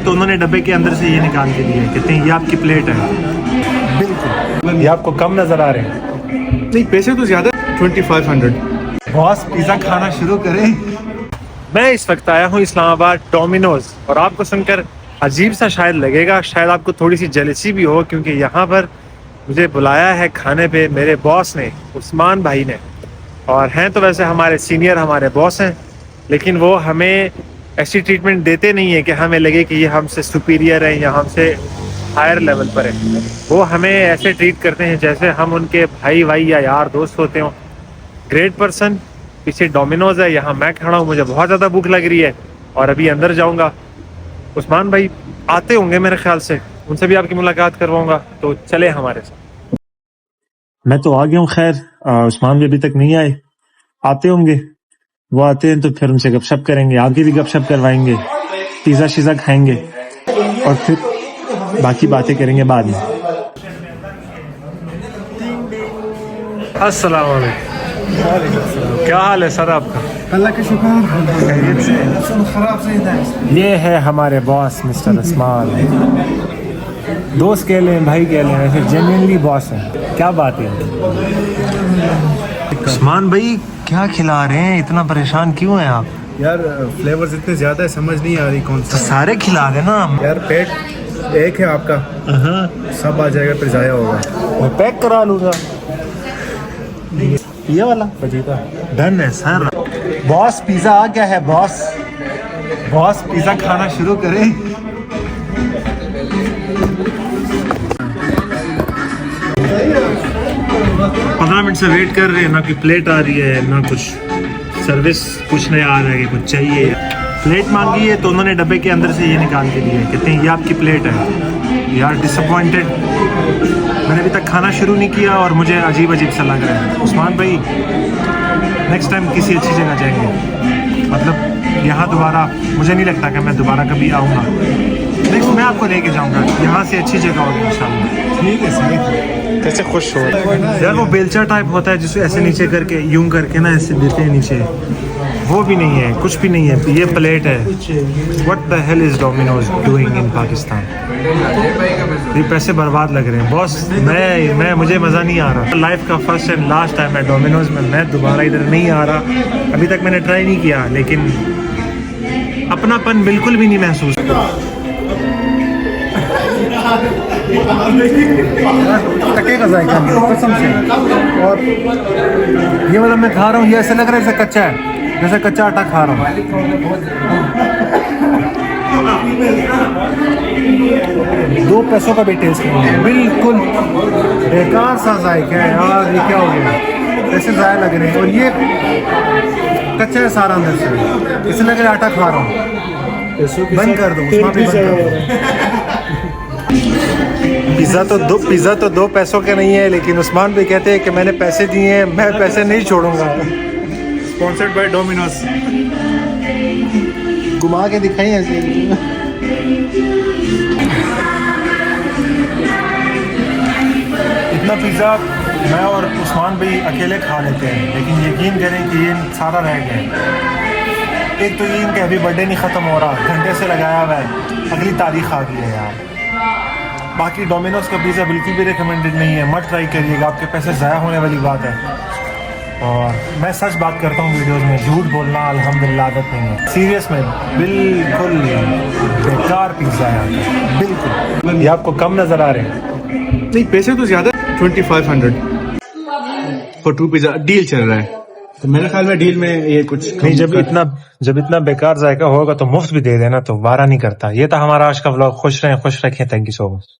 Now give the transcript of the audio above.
तो उन्होंने डब्बे के अंदर से ये निकाल के दिया, कहते हैं ये आपकी प्लेट है। बिल्कुल, ये आपको कम नजर आ रहे हैं। नहीं, पैसे तो ज्यादा 2500। बॉस पिज़्ज़ा खाना शुरू करें। मैं इस वक्त आया हूँ इस्लामाबाद डोमिनोज, और आपको सुनकर अजीब सा शायद लगेगा, शायद आपको थोड़ी सी जेलसी भी हो, क्योंकि यहाँ पर मुझे बुलाया है खाने पे मेरे बॉस ने, उस्मान भाई ने। और हैं तो वैसे हमारे सीनियर, हमारे बॉस हैं, लेकिन वो हमें ऐसी ट्रीटमेंट देते नहीं है कि हमें लगे कि ये हमसे सुपीरियर है या हमसे हायर लेवल पर है। वो हमें ऐसे ट्रीट करते हैं जैसे हम उनके भाई या यार दोस्त होते हों। Great person. पीछे डोमिनोज है, यहाँ मैं खड़ा हूँ, मुझे बहुत ज़्यादा भूख लग रही है और अभी अंदर जाऊँगा। उस्मान भाई आते होंगे मेरे ख्याल से, उनसे भी आपकी मुलाकात करवाऊँगा, तो चले हमारे साथ। मैं तो आ गया हूँ, खैर उस्मान भी अभी तक नहीं आए, आते होंगे। वो आते हैं तो फिर उनसे गपशप करेंगे, आपकी भी गपशप करवाएंगे, पिज़्ज़ा शिज़्ज़ा खाएंगे और फिर बाकी बातें करेंगे बाद में। अस्सलाम वालेकुम। क्या हाल है सर आपका? अल्लाह का शुक्र। खराब से ये है हमारे बॉस मिस्टर उस्मान। दोस्त कह लें, भाई कह लें, ऐसे जेन्युइनली बॉस हैं। क्या बात है उस्मान भाई, क्या खिला रहे हैं? इतना परेशान क्यों हैं आप? यार फ्लेवर्स इतने ज्यादा है, समझ नहीं आ रही कौन सा। सारे खिला देना यार पेट एक है आपका, सब आ जाएगा फिर जाया होगा। मैं पैक करा लूँगा। ये वाला बजीता डन है सर। बॉस पिज़्ज़ा आ गया है। बॉस पिज़्ज़ा खाना शुरू करें। पंद्रह मिनट से वेट कर रहे हैं, ना कोई प्लेट आ रही है, ना कुछ सर्विस कुछ नहीं आ रहा है कि कुछ चाहिए। प्लेट मांगी है तो उन्होंने डब्बे के अंदर से ये निकाल के दिया, कहते हैं ये आपकी प्लेट है। यार डिसअपॉइंटेड। मैंने अभी तक खाना शुरू नहीं किया और मुझे अजीब सा लग रहा है। उस्मान भाई नेक्स्ट टाइम किसी अच्छी जगह जाएंगे, मतलब यहाँ दोबारा मुझे नहीं लगता कि मैं दोबारा कभी आऊँगा। नेक्स्ट मैं आपको लेके जाऊँगा, यहाँ से अच्छी जगह होगी इंशाल्लाह। ठीक है सही। कैसे खुश हो यार। वो बेलचा टाइप होता है जिसे ऐसे नीचे करके यूं करके ना ऐसे देते हैं नीचे, वो भी नहीं है, कुछ भी नहीं है। ये प्लेट है। What the hell is Domino's doing in Pakistan? ये पैसे बर्बाद लग रहे हैं बॉस। मैं मुझे मज़ा नहीं आ रहा। लाइफ का फर्स्ट एंड लास्ट टाइम है डोमिनोज में, मैं दोबारा इधर नहीं आ रहा। अभी तक मैंने ट्राई नहीं किया, लेकिन अपनापन बिल्कुल भी नहीं महसूस। टके का जायका कसम से। और ये वाला मैं खा रहा हूँ, ये ऐसे लग रहा है जैसे कच्चा है, जैसे कच्चा आटा खा रहा हूँ। 2 पैसों का भी टेस्ट नहीं है, बिल्कुल बेकार सा जायका है यार। ये क्या हो गया? ऐसे ज़ाया लग रहे हैं और ये कच्चा है सारा अंदर से, इसलिए लग रहा है आटा खा रहा हूँ। बंद कर दो पिज़्ज़ा तो 2 पैसों के नहीं है, लेकिन उस्मान भी कहते हैं कि मैंने पैसे दिए हैं, मैं पैसे नहीं छोड़ूंगा। Sponsored by Domino's. घुमा के दिखाई ऐसे। इतना पिज़्ज़ा मैं और उस्मान भाई अकेले खा लेते हैं, लेकिन यकीन करें कि ये सारा रह गया। एक तो ये इनका अभी बर्थडे नहीं ख़त्म हो रहा, घंटे से लगाया हुआ है, अगली तारीख आ गई है यार। बाकी डोमिनोज का पिज़्ज़ा बिल्कुल भी रिकमेंडेड नहीं है, मत ट्राई करिएगा, आपके पैसे ज़ाया होने वाली बात है। और मैं सच बात करता हूँ वीडियोस में, झूठ बोलना अल्हम्दुलिल्लाह आदत नहीं है। सीरियस में बिल्कुल बेकार पिज़्ज़ा है, बिल्कुल। ये आपको कम नज़र आ रहे हैं? नहीं, पैसे तो ज्यादा 2500 फॉर 2 पिज़्ज़ा डील चल रहा है, तो मेरे ख्याल में डील में ये कुछ नहीं। जब इतना बेकार जायका होगा तो मुफ्त भी दे देना, तो वारा नहीं करता। ये था हमारा आज का व्लॉग। खुश रहें, खुश रखें। Thank you so much.